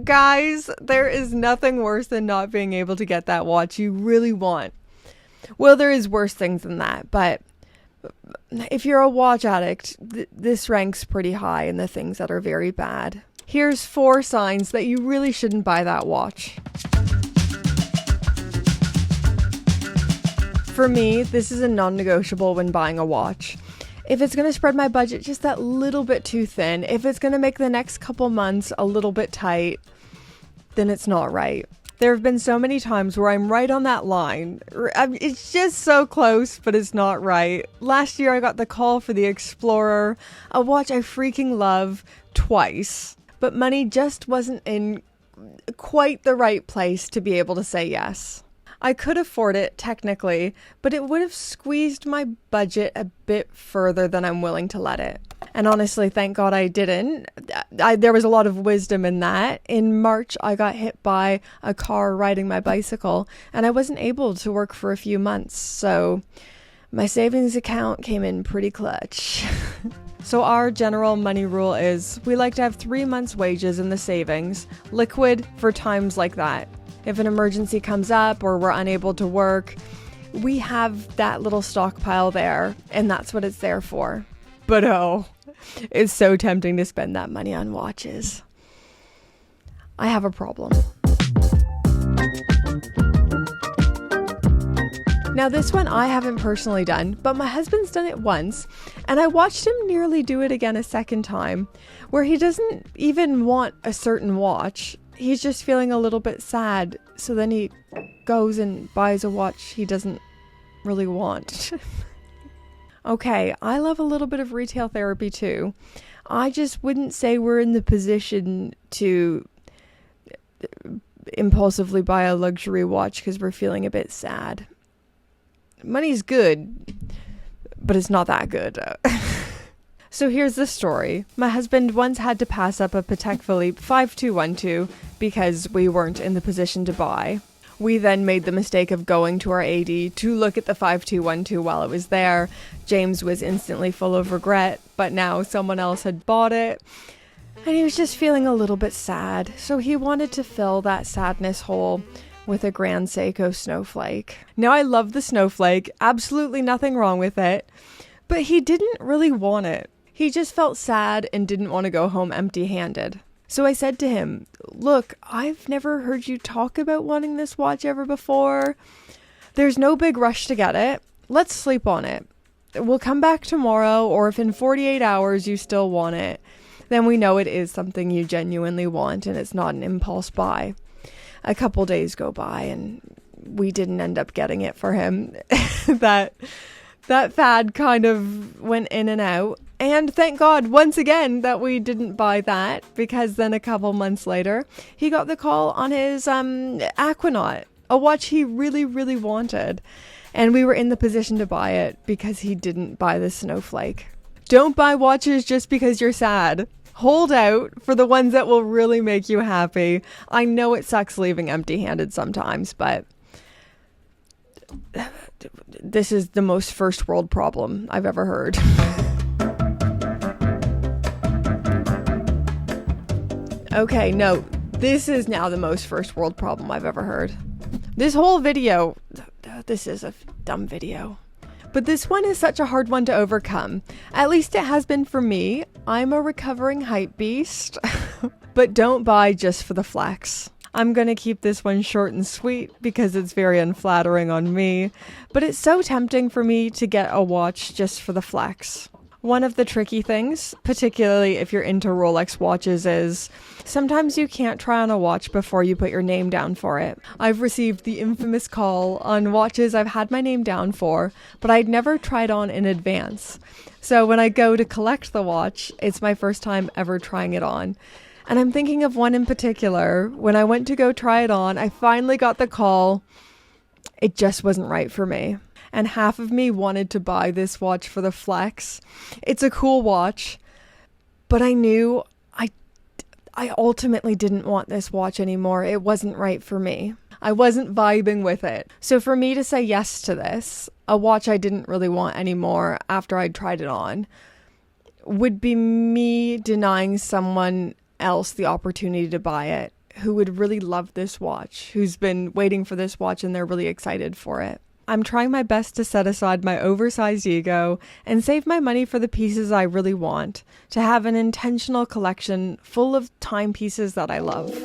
Guys, there is nothing worse than not being able to get that watch you really want. Well, there is worse things than that, but if you're a watch addict, this ranks pretty high in the things that are very bad. Here's 4 signs that you really shouldn't buy that watch. For me, this is a non-negotiable when buying a watch. If it's going to spread my budget just that little bit too thin, if it's going to make the next couple months a little bit tight, then it's not right. There have been so many times where I'm right on that line. It's just so close, but it's not right. Last year I got the call for the Explorer, a watch I freaking love, twice. But money just wasn't in quite the right place to be able to say yes. I could afford it technically, but it would have squeezed my budget a bit further than I'm willing to let it. And honestly, thank God I didn't. There was a lot of wisdom in that. In March, I got hit by a car riding my bicycle, and I wasn't able to work for a few months. So my savings account came in pretty clutch. So our general money rule is we like to have 3 months' wages in the savings, liquid for times like that. If an emergency comes up or we're unable to work, we have that little stockpile there, and that's what it's there for. But oh, it's so tempting to spend that money on watches. I have a problem. Now this one I haven't personally done, but my husband's done it once, and I watched him nearly do it again a second time, where he doesn't even want a certain watch. He's just feeling a little bit sad, so then he goes and buys a watch he doesn't really want. Okay, I love a little bit of retail therapy too. I just wouldn't say we're in the position to impulsively buy a luxury watch because we're feeling a bit sad. Money's good, but it's not that good. So here's the story. My husband once had to pass up a Patek Philippe 5212 because we weren't in the position to buy. We then made the mistake of going to our AD to look at the 5212 while it was there. James was instantly full of regret, but now someone else had bought it. And he was just feeling a little bit sad. So he wanted to fill that sadness hole with a Grand Seiko snowflake. Now I love the snowflake, absolutely nothing wrong with it, but he didn't really want it. He just felt sad and didn't want to go home empty-handed. So I said to him, look, I've never heard you talk about wanting this watch ever before. There's no big rush to get it. Let's sleep on it. We'll come back tomorrow, or if in 48 hours you still want it, then we know it is something you genuinely want and it's not an impulse buy. A couple days go by and we didn't end up getting it for him. That fad kind of went in and out. And thank God, once again, that we didn't buy that, because then a couple months later, he got the call on his Aquanaut, a watch he really, really wanted. And we were in the position to buy it because he didn't buy the snowflake. Don't buy watches just because you're sad. Hold out for the ones that will really make you happy. I know it sucks leaving empty-handed sometimes, but this is the most first world problem I've ever heard. Okay, no, this is now the most first world problem I've ever heard. This whole video, this is a dumb video. But this one is such a hard one to overcome. At least it has been for me. I'm a recovering hype beast. But don't buy just for the flex. I'm going to keep this one short and sweet because it's very unflattering on me. But it's so tempting for me to get a watch just for the flex. One of the tricky things, particularly if you're into Rolex watches, is sometimes you can't try on a watch before you put your name down for it. I've received the infamous call on watches I've had my name down for, but I'd never tried on in advance. So when I go to collect the watch, it's my first time ever trying it on. And I'm thinking of one in particular. When I went to go try it on, I finally got the call. It just wasn't right for me. And half of me wanted to buy this watch for the flex. It's a cool watch, but I knew I ultimately didn't want this watch anymore. It wasn't right for me. I wasn't vibing with it. So for me to say yes to this, a watch I didn't really want anymore after I'd tried it on, would be me denying someone else the opportunity to buy it who would really love this watch, who's been waiting for this watch and they're really excited for it. I'm trying my best to set aside my oversized ego and save my money for the pieces I really want, to have an intentional collection full of timepieces that I love.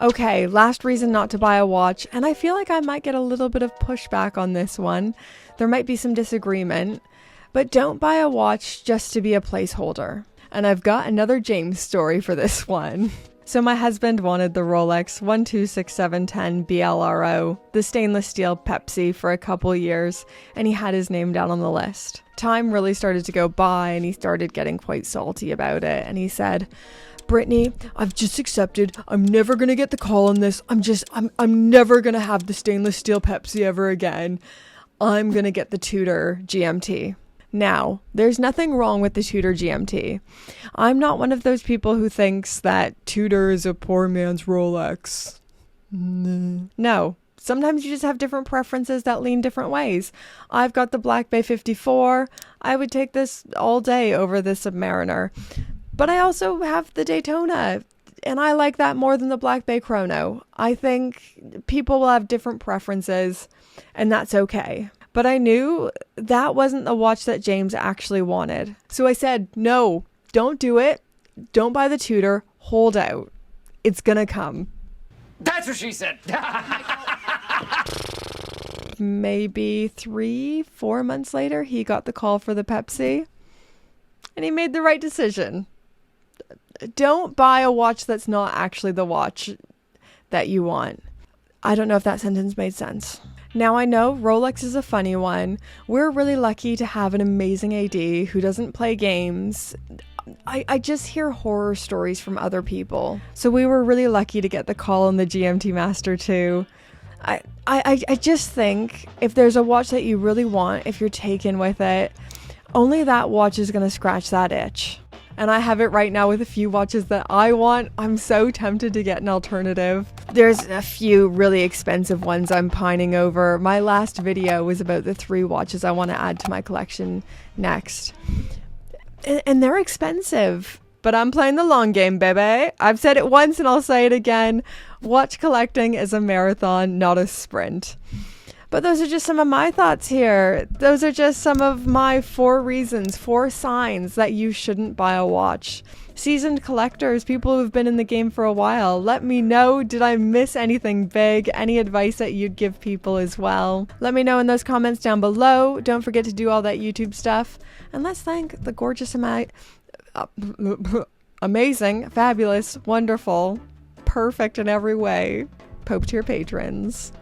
Okay, last reason not to buy a watch, and I feel like I might get a little bit of pushback on this one. There might be some disagreement, but don't buy a watch just to be a placeholder. And I've got another James story for this one. So my husband wanted the Rolex 126710 BLRO, the stainless steel Pepsi, for a couple years, and he had his name down on the list. Time really started to go by and he started getting quite salty about it, and he said, "Brittany, I've just accepted. I'm never going to get the call on this. I'm never going to have the stainless steel Pepsi ever again. I'm going to get the Tudor GMT." Now, there's nothing wrong with the Tudor GMT. I'm not one of those people who thinks that Tudor is a poor man's Rolex. No. Sometimes you just have different preferences that lean different ways. I've got the Black Bay 54. I would take this all day over the Submariner. But I also have the Daytona, and I like that more than the Black Bay Chrono. I think people will have different preferences, and that's okay. But I knew that wasn't the watch that James actually wanted. So I said, no, don't do it. Don't buy the Tudor. Hold out. It's gonna come. That's what she said. Maybe 3-4 months later, he got the call for the Pepsi, and he made the right decision. Don't buy a watch that's not actually the watch that you want. I don't know if that sentence made sense. Now I know Rolex is a funny one. We're really lucky to have an amazing AD who doesn't play games. I just hear horror stories from other people. So we were really lucky to get the call on the GMT Master 2. I just think if there's a watch that you really want, if you're taken with it, only that watch is going to scratch that itch. And I have it right now with a few watches that I want. I'm so tempted to get an alternative. There's a few really expensive ones I'm pining over. My last video was about the 3 watches I want to add to my collection next. And they're expensive, but I'm playing the long game, baby. I've said it once and I'll say it again. Watch collecting is a marathon, not a sprint. But those are just some of my thoughts here. Those are just some of my 4 reasons, 4 signs that you shouldn't buy a watch. Seasoned collectors, people who've been in the game for a while, let me know, did I miss anything big? Any advice that you'd give people as well? Let me know in those comments down below. Don't forget to do all that YouTube stuff. And let's thank the gorgeous amazing, fabulous, wonderful, perfect in every way Pope tier patrons.